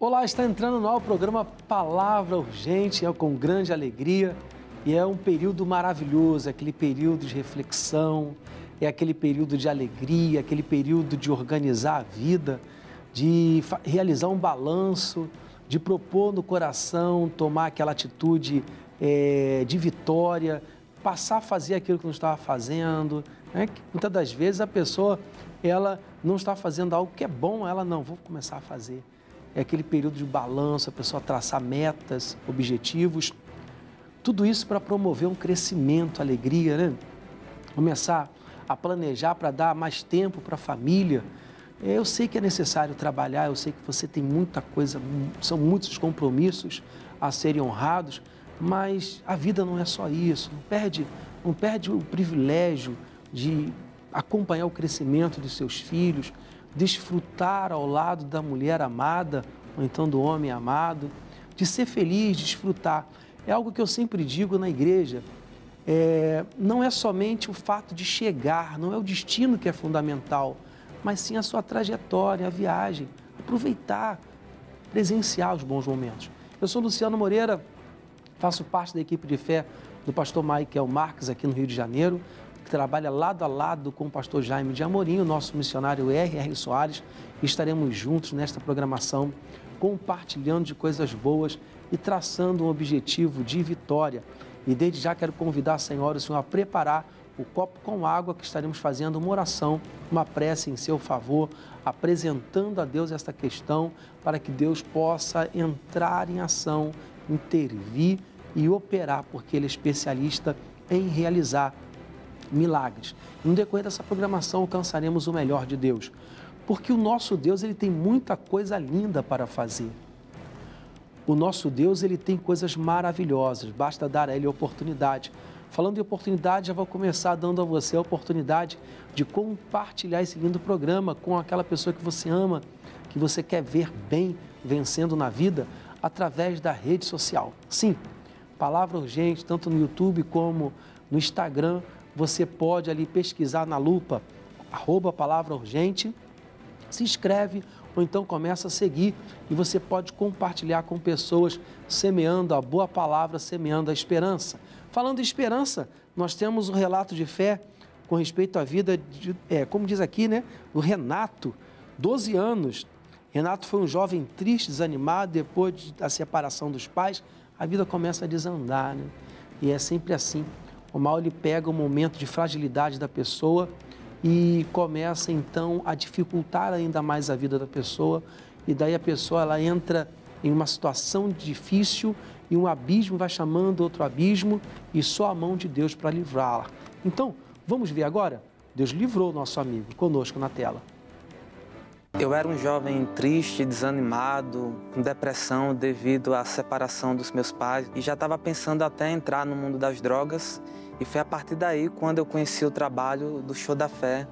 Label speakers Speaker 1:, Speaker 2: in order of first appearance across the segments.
Speaker 1: Olá, está entrando no ar o programa Palavra Urgente, com grande alegria, e é um período maravilhoso, aquele período de reflexão, é aquele período de alegria, aquele período de organizar a vida, de realizar um balanço, de propor no coração, tomar aquela atitude de vitória, passar a fazer aquilo que não estava fazendo, né? Muitas das vezes a pessoa, ela não está fazendo algo que é bom, ela não, vou começar a fazer. É aquele período de balanço, a pessoa traçar metas, objetivos, tudo isso para promover um crescimento, alegria, né? Começar a planejar para dar mais tempo para a família. Eu sei que é necessário trabalhar, eu sei que você tem muita coisa, são muitos compromissos a serem honrados, mas a vida não é só isso, não perde o privilégio de acompanhar o crescimento dos seus filhos, desfrutar ao lado da mulher amada, ou então do homem amado, de ser feliz, desfrutar. É algo que eu sempre digo na igreja, não é somente o fato de chegar, não é o destino que é fundamental, mas sim a sua trajetória, a viagem, aproveitar, presenciar os bons momentos. Eu sou Luciano Moreira, faço parte da equipe de fé do pastor Michael Marques aqui no Rio de Janeiro, que trabalha lado a lado com o pastor Jaime de Amorim, o nosso missionário R.R. Soares, e estaremos juntos nesta programação, compartilhando de coisas boas e traçando um objetivo de vitória. E desde já quero convidar a senhora e o senhor a preparar o copo com água, que estaremos fazendo uma oração, uma prece em seu favor, apresentando a Deus esta questão, para que Deus possa entrar em ação, intervir e operar, porque Ele é especialista em realizar milagres. No decorrer dessa programação alcançaremos o melhor de Deus, porque o nosso Deus, ele tem muita coisa linda para fazer. O nosso Deus, ele tem coisas maravilhosas, basta dar a Ele oportunidade. Falando de oportunidade, já vou começar dando a você a oportunidade de compartilhar esse lindo programa com aquela pessoa que você ama, que você quer ver bem, vencendo na vida, através da rede social. Sim, Palavra Urgente, tanto no YouTube como no Instagram, você pode ali pesquisar na lupa, @Palavra Urgente, se inscreve ou então começa a seguir e você pode compartilhar com pessoas, semeando a boa palavra, semeando a esperança. Falando em esperança, nós temos um relato de fé com respeito à vida, como diz aqui, né, do Renato, 12 anos. Renato foi um jovem triste, desanimado, depois da separação dos pais, a vida começa a desandar, né? E é sempre assim. O mal, ele pega o momento de fragilidade da pessoa e começa, então, a dificultar ainda mais a vida da pessoa. E daí a pessoa, ela entra em uma situação difícil e um abismo vai chamando outro abismo e só a mão de Deus para livrá-la. Então, vamos ver agora? Deus livrou o nosso amigo, conosco na tela.
Speaker 2: Eu era um jovem triste, desanimado, com depressão devido à separação dos meus pais e já estava pensando até entrar no mundo das drogas. E foi a partir daí quando eu conheci o trabalho do Show da Fé,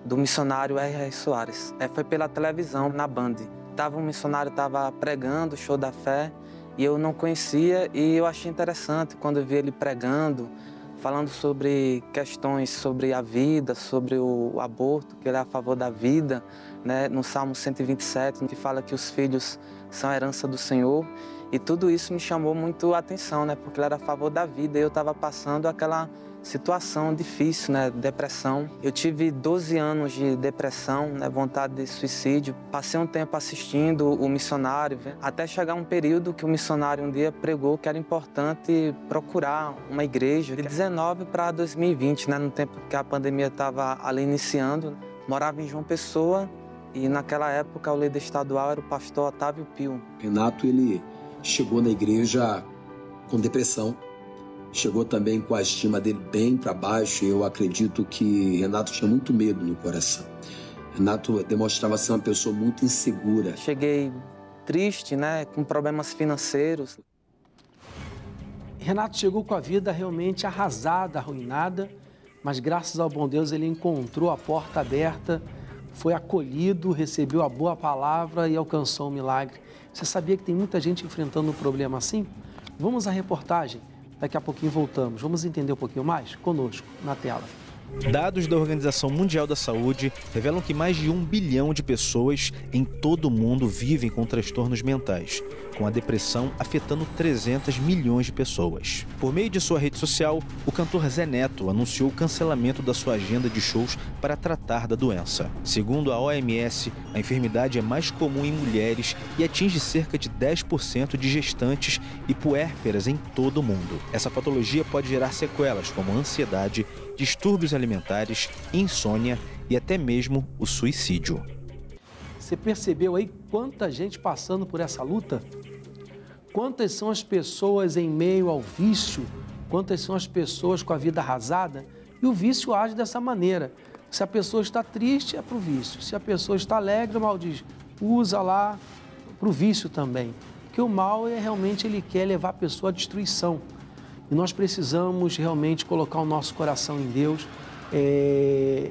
Speaker 2: do missionário R.R. Soares. Foi pela televisão, na Band. Um missionário estava pregando o Show da Fé e eu não conhecia e eu achei interessante quando eu vi ele pregando, falando sobre questões sobre a vida, sobre o aborto, que ele é a favor da vida, né? No Salmo 127, que fala que os filhos são a herança do Senhor. E tudo isso me chamou muito a atenção, né? Porque ele era a favor da vida e eu estava passando aquela situação difícil, né? Depressão. Eu tive 12 anos de depressão, né? Vontade de suicídio. Passei um tempo assistindo o missionário, até chegar um período que o missionário um dia pregou que era importante procurar uma igreja. De 19 para 2020, né? No tempo que a pandemia estava ali iniciando, morava em João Pessoa e naquela época o líder estadual era o pastor Otávio Pio.
Speaker 3: Renato, ele chegou na igreja com depressão, chegou também com a estima dele bem para baixo. Eu acredito que Renato tinha muito medo no coração. Renato demonstrava ser uma pessoa muito insegura.
Speaker 2: Cheguei triste, né, com problemas financeiros.
Speaker 1: Renato chegou com a vida realmente arrasada, arruinada, mas graças ao bom Deus ele encontrou a porta aberta, foi acolhido, recebeu a boa palavra e alcançou o milagre. Você sabia que tem muita gente enfrentando um problema assim? Vamos à reportagem. Daqui a pouquinho voltamos. Vamos entender um pouquinho mais? Conosco, na tela.
Speaker 4: Dados da Organização Mundial da Saúde revelam que mais de 1 bilhão de pessoas em todo o mundo vivem com transtornos mentais, com a depressão afetando 300 milhões de pessoas. Por meio de sua rede social, o cantor Zé Neto anunciou o cancelamento da sua agenda de shows para tratar da doença. Segundo a OMS, a enfermidade é mais comum em mulheres e atinge cerca de 10% de gestantes e puérperas em todo o mundo. Essa patologia pode gerar sequelas como ansiedade, distúrbios alimentares, insônia e até mesmo o suicídio.
Speaker 1: Você percebeu aí quanta gente passando por essa luta? Quantas são as pessoas em meio ao vício? Quantas são as pessoas com a vida arrasada? E o vício age dessa maneira. Se a pessoa está triste, é para o vício. Se a pessoa está alegre, o mal diz, usa lá para o vício também. Porque o mal realmente ele quer levar a pessoa à destruição. E nós precisamos realmente colocar o nosso coração em Deus,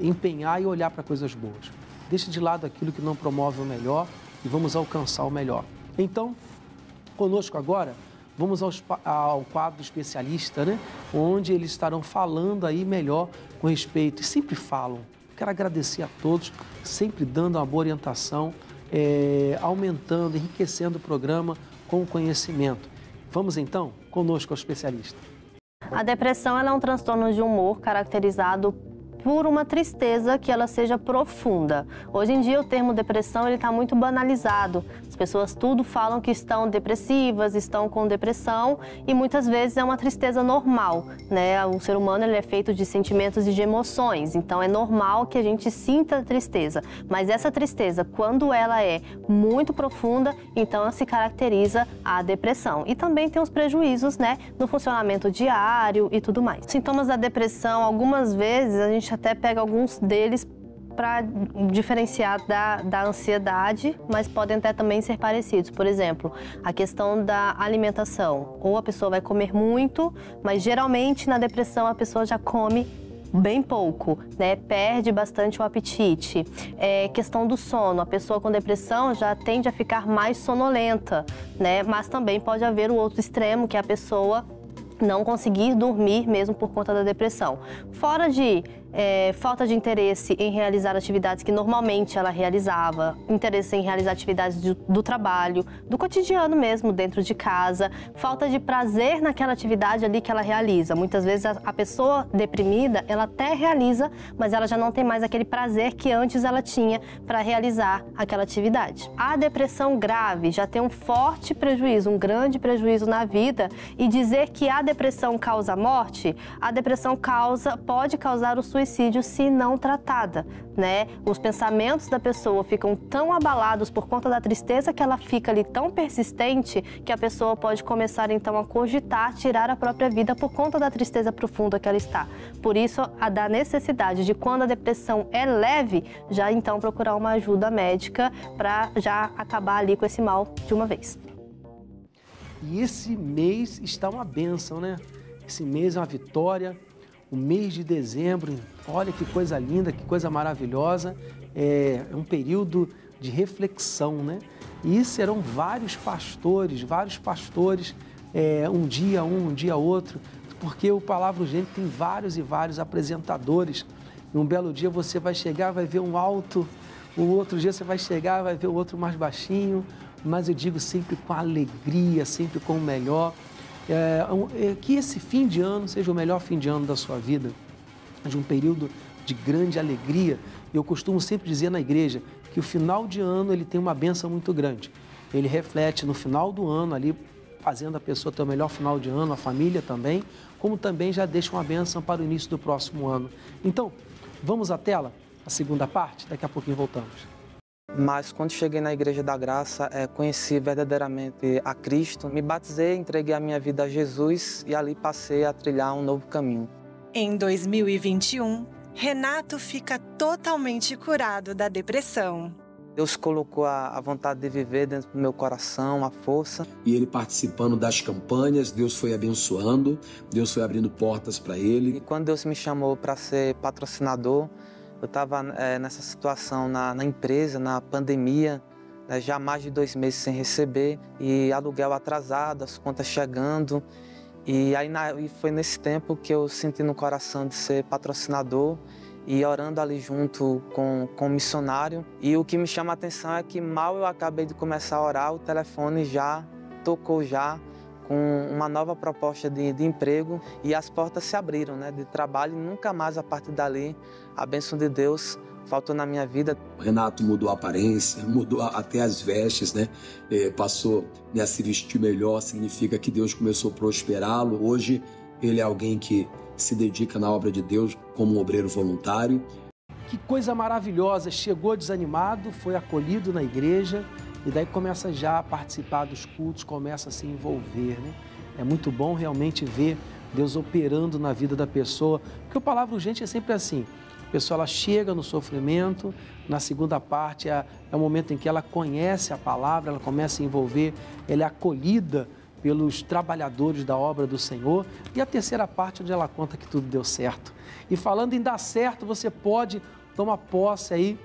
Speaker 1: empenhar e olhar para coisas boas. Deixe de lado aquilo que não promove o melhor e vamos alcançar o melhor. Então, conosco agora, vamos ao quadro especialista, né? Onde eles estarão falando aí melhor com respeito, e sempre falam. Quero agradecer a todos, sempre dando uma boa orientação, aumentando, enriquecendo o programa com o conhecimento. Vamos então, conosco ao especialista.
Speaker 5: A depressão ela é um transtorno de humor caracterizado por uma tristeza que ela seja profunda. Hoje em dia o termo depressão ele está muito banalizado. As pessoas tudo falam que estão depressivas, estão com depressão e muitas vezes é uma tristeza normal, né? O ser humano ele é feito de sentimentos e de emoções, então é normal que a gente sinta tristeza. Mas essa tristeza, quando ela é muito profunda, então ela se caracteriza a depressão. E também tem os prejuízos, né, no funcionamento diário e tudo mais. Sintomas da depressão, algumas vezes a gente até pega alguns deles para diferenciar da ansiedade, mas podem até também ser parecidos. Por exemplo, a questão da alimentação. Ou a pessoa vai comer muito, mas geralmente na depressão a pessoa já come bem pouco, né? Perde bastante o apetite. Questão do sono. A pessoa com depressão já tende a ficar mais sonolenta, né? Mas também pode haver o outro extremo, que é a pessoa não conseguir dormir mesmo por conta da depressão. Fora de falta de interesse em realizar atividades que normalmente ela realizava, interesse em realizar atividades do trabalho, do cotidiano mesmo, dentro de casa, falta de prazer naquela atividade ali que ela realiza. Muitas vezes a pessoa deprimida, ela até realiza, mas ela já não tem mais aquele prazer que antes ela tinha para realizar aquela atividade. A depressão grave já tem um forte prejuízo, um grande prejuízo na vida, e dizer que a depressão causa morte, a depressão pode causar o suicídio se não tratada, né? Os pensamentos da pessoa ficam tão abalados por conta da tristeza que ela fica ali tão persistente que a pessoa pode começar então a cogitar tirar a própria vida por conta da tristeza profunda que ela está. Por isso, da necessidade de, quando a depressão é leve, já então procurar uma ajuda médica para já acabar ali com esse mal de uma vez.
Speaker 1: E esse mês está uma bênção, né? Esse mês é uma vitória. O mês de dezembro, olha que coisa linda, que coisa maravilhosa. É um período de reflexão, né? E serão vários pastores, um dia outro, porque o Palavra Urgente tem vários e vários apresentadores. E um belo dia você vai chegar, vai ver um alto, o outro dia você vai chegar, vai ver o outro mais baixinho, mas eu digo sempre com alegria, sempre com o melhor. Que esse fim de ano seja o melhor fim de ano da sua vida, de um período de grande alegria. Eu costumo sempre dizer na igreja que o final de ano ele tem uma bênção muito grande. Ele reflete no final do ano ali, fazendo a pessoa ter o melhor final de ano, a família também, como também já deixa uma bênção para o início do próximo ano. Então, vamos à tela, a segunda parte, daqui a pouquinho voltamos.
Speaker 2: Mas quando cheguei na Igreja da Graça, conheci verdadeiramente a Cristo, me batizei, entreguei a minha vida a Jesus e ali passei a trilhar um novo caminho.
Speaker 6: Em 2021, Renato fica totalmente curado da depressão.
Speaker 2: Deus colocou a vontade de viver dentro do meu coração, a força.
Speaker 3: E ele participando das campanhas, Deus foi abençoando, Deus foi abrindo portas para ele.
Speaker 2: E quando Deus me chamou para ser patrocinador, eu estava nessa situação na empresa, na pandemia, já há mais de 2 meses sem receber, e aluguel atrasado, as contas chegando. E aí foi nesse tempo que eu senti no coração de ser patrocinador e orando ali junto com o missionário. E o que me chama a atenção é que mal eu acabei de começar a orar, o telefone já tocou com uma nova proposta de emprego e as portas se abriram, né, de trabalho, e nunca mais a partir dali a bênção de Deus faltou na minha vida.
Speaker 3: O Renato mudou a aparência, mudou até as vestes, né? Passou a se vestir melhor, significa que Deus começou a prosperá-lo. Hoje ele é alguém que se dedica na obra de Deus como um obreiro voluntário.
Speaker 1: Que coisa maravilhosa, chegou desanimado, foi acolhido na igreja e daí começa já a participar dos cultos, começa a se envolver, né? É muito bom realmente ver Deus operando na vida da pessoa, porque a palavra urgente é sempre assim. A pessoa ela chega no sofrimento, na segunda parte é o momento em que ela conhece a palavra, ela começa a se envolver, ela é acolhida pelos trabalhadores da obra do Senhor, e a terceira parte onde ela conta que tudo deu certo. E falando em dar certo, você pode tomar posse aí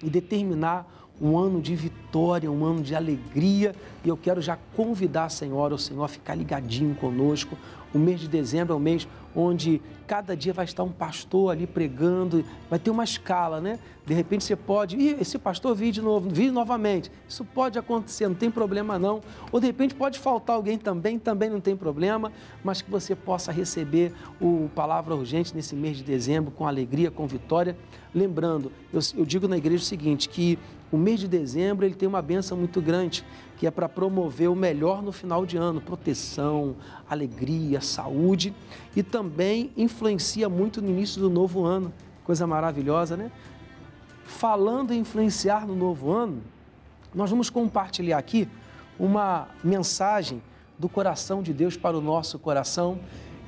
Speaker 1: e determinar um ano de vitória, um ano de alegria, e eu quero já convidar a senhora, o senhor a ficar ligadinho conosco. O mês de dezembro é um mês onde cada dia vai estar um pastor ali pregando, vai ter uma escala, né? De repente você pode, esse pastor vir de novo, vir novamente. Isso pode acontecer, não tem problema não. Ou de repente pode faltar alguém também não tem problema, mas que você possa receber o Palavra Urgente nesse mês de dezembro com alegria, com vitória. Lembrando, eu digo na igreja o seguinte, que o mês de dezembro ele tem uma bênção muito grande, que é para promover o melhor no final de ano, proteção, alegria, saúde, e também influencia muito no início do novo ano, coisa maravilhosa, né? Falando em influenciar no novo ano, nós vamos compartilhar aqui uma mensagem do coração de Deus para o nosso coração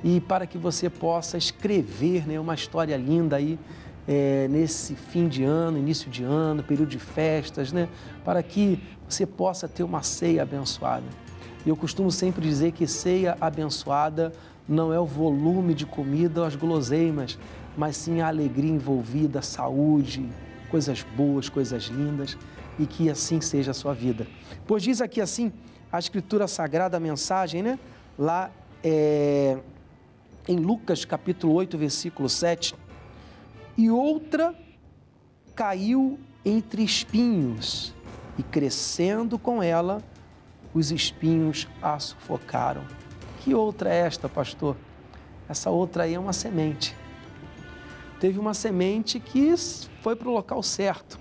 Speaker 1: e para que você possa escrever, né, uma história linda aí, nesse fim de ano, início de ano, período de festas, né? Para que você possa ter uma ceia abençoada. Eu costumo sempre dizer que ceia abençoada não é o volume de comida ou as guloseimas, mas sim a alegria envolvida, a saúde, coisas boas, coisas lindas, e que assim seja a sua vida. Pois diz aqui assim, a Escritura Sagrada, a mensagem, né? Lá em Lucas capítulo 8, versículo 7, e outra caiu entre espinhos, e crescendo com ela, os espinhos a sufocaram. Que outra é esta, pastor? Essa outra aí é uma semente. Teve uma semente que foi para o local certo.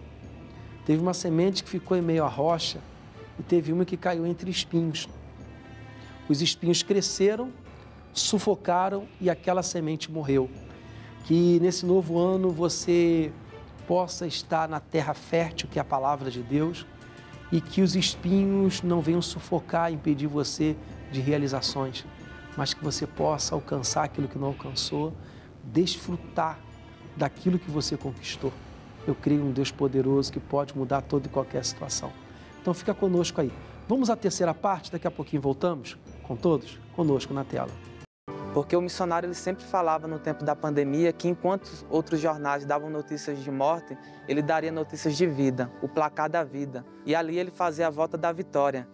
Speaker 1: Teve uma semente que ficou em meio à rocha e teve uma que caiu entre espinhos. Os espinhos cresceram, sufocaram e aquela semente morreu. Que nesse novo ano você possa estar na terra fértil, que é a palavra de Deus, e que os espinhos não venham sufocar, impedir você de realizações, mas que você possa alcançar aquilo que não alcançou, desfrutar daquilo que você conquistou. Eu creio em um Deus poderoso que pode mudar toda e qualquer situação. Então fica conosco aí. Vamos à terceira parte, daqui a pouquinho voltamos com todos, conosco na tela.
Speaker 2: Porque o missionário ele sempre falava no tempo da pandemia que enquanto outros jornais davam notícias de morte, ele daria notícias de vida, o placar da vida. E ali ele fazia a volta da vitória.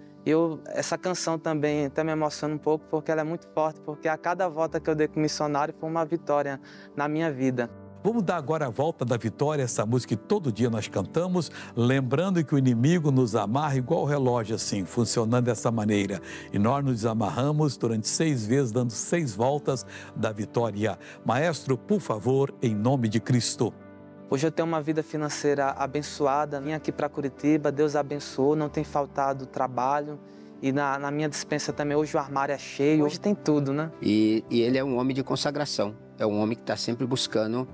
Speaker 2: Essa canção também até me emociona um pouco porque ela é muito forte, porque a cada volta que eu dei com o missionário foi uma vitória na minha vida.
Speaker 7: Vamos dar agora a volta da vitória, essa música que todo dia nós cantamos, lembrando que o inimigo nos amarra igual o relógio assim, funcionando dessa maneira. E nós nos amarramos durante 6 vezes, dando 6 voltas da vitória. Maestro, por favor, em nome de Cristo.
Speaker 2: Hoje eu tenho uma vida financeira abençoada, vim aqui para Curitiba, Deus abençoou, não tem faltado trabalho. E na minha despensa também, hoje o armário é cheio, hoje tem tudo, né?
Speaker 8: E ele é um homem de consagração, é um homem que está sempre buscando,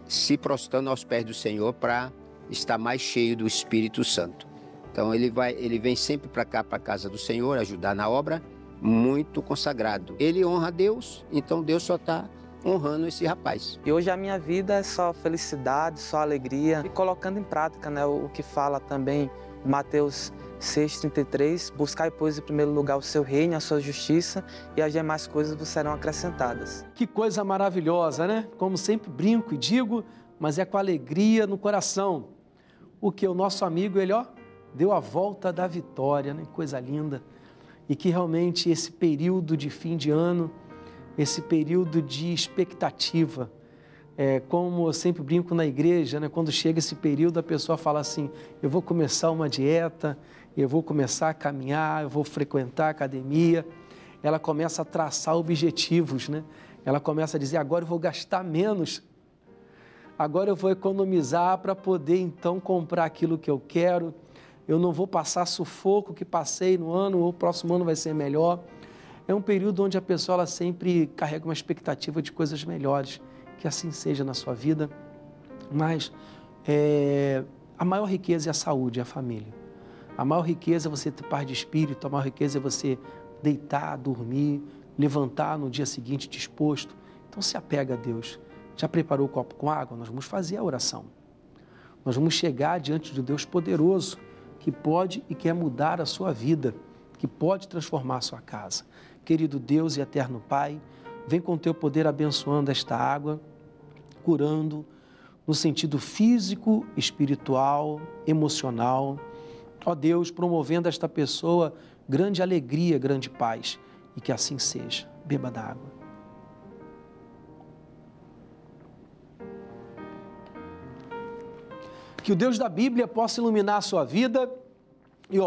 Speaker 8: se prostrando aos pés do Senhor para estar mais cheio do Espírito Santo. Então ele vem sempre para cá, para a casa do Senhor, ajudar na obra, muito consagrado. Ele honra a Deus, então Deus só está honrando esse rapaz.
Speaker 2: E hoje a minha vida é só felicidade, só alegria, e colocando em prática, né, o que fala também Mateus 6,33, buscai, pois, em primeiro lugar o seu reino, a sua justiça, e as demais coisas vos serão acrescentadas.
Speaker 1: Que coisa maravilhosa, né? Como sempre brinco e digo, mas é com alegria no coração. O que o nosso amigo, ele, deu a volta da vitória, né? Coisa linda. e que realmente esse período de fim de ano, esse período de expectativa, como eu sempre brinco na igreja, né? Quando chega esse período, a pessoa fala assim, eu vou começar uma dieta, eu vou começar a caminhar, eu vou frequentar a academia. Ela começa a traçar objetivos, né? Ela começa a dizer, agora eu vou gastar menos, agora eu vou economizar para poder então comprar aquilo que eu quero, eu não vou passar sufoco que passei no ano, o próximo ano vai ser melhor. É um período onde a pessoa ela sempre carrega uma expectativa de coisas melhores, que assim seja na sua vida, mas a maior riqueza é a saúde, é a família. A maior riqueza é você ter paz de espírito, a maior riqueza é você deitar, dormir, levantar no dia seguinte disposto. Então se apega a Deus. Já preparou o copo com água? Nós vamos fazer a oração. Nós vamos chegar diante de Deus poderoso, que pode e quer mudar a sua vida, que pode transformar a sua casa. Querido Deus e eterno Pai, vem com o teu poder abençoando esta água, curando no sentido físico, espiritual, emocional. Ó Deus, promovendo a esta pessoa grande alegria, grande paz, e que assim seja. Beba da água. Que o Deus da Bíblia possa iluminar a sua vida. E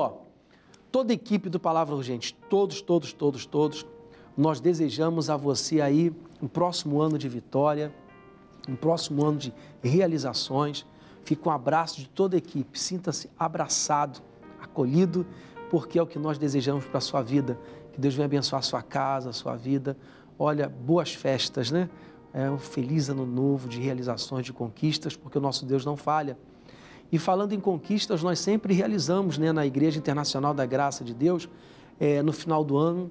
Speaker 1: toda a equipe do Palavra Urgente, todos, nós desejamos a você aí um próximo ano de vitória, um próximo ano de realizações. Fica um abraço de toda a equipe, sinta-se abraçado, acolhido, porque é o que nós desejamos para a sua vida. Que Deus venha abençoar a sua casa, a sua vida. Olha, boas festas, né? Um feliz ano novo de realizações, de conquistas, porque o nosso Deus não falha. E falando em conquistas, nós sempre realizamos, né, na Igreja Internacional da Graça de Deus, no final do ano,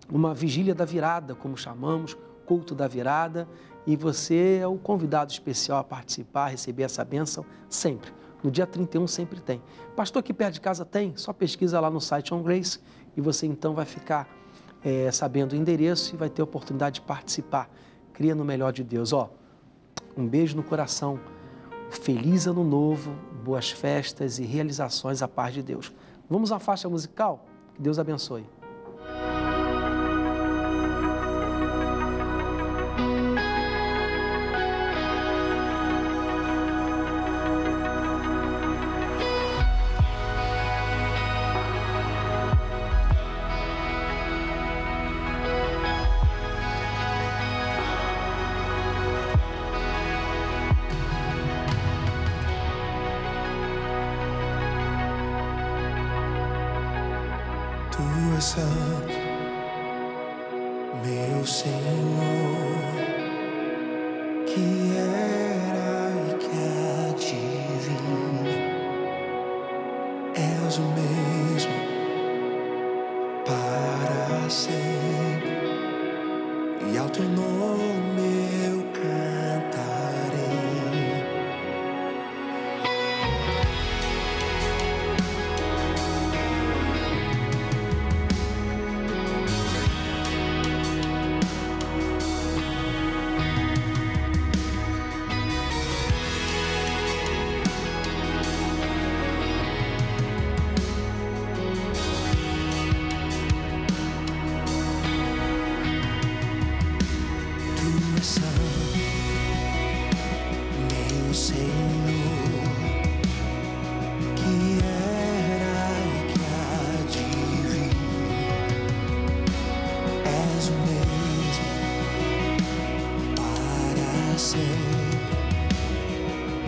Speaker 1: uma vigília da virada, como chamamos, culto da virada, e você é o convidado especial a participar, a receber essa bênção sempre. No dia 31 sempre tem. Pastor, aqui perto de casa tem? Só pesquisa lá no site On Grace e você então vai ficar sabendo o endereço e vai ter a oportunidade de participar. Cria no melhor de Deus. Um beijo no coração. Feliz ano novo, boas festas e realizações à paz de Deus. Vamos à faixa musical? Que Deus abençoe.
Speaker 9: Tu és santo, meu Senhor, que era e que há de vir. És o mesmo para sempre, e ao teu nome eu cantarei.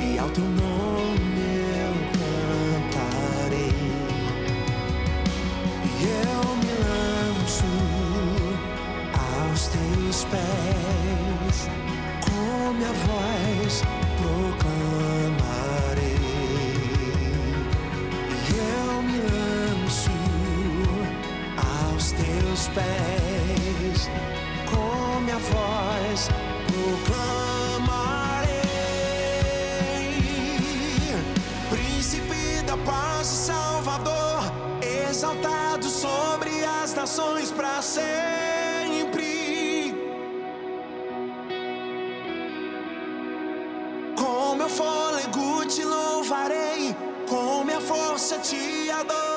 Speaker 9: E ao teu nome eu cantarei, e eu me lanço aos teus pés, com minha voz proclamarei, e eu me lanço aos teus pés, com minha voz proclamarei. Paz e Salvador, exaltado sobre as nações para sempre. Com meu fôlego te louvarei, com minha força te adorarei.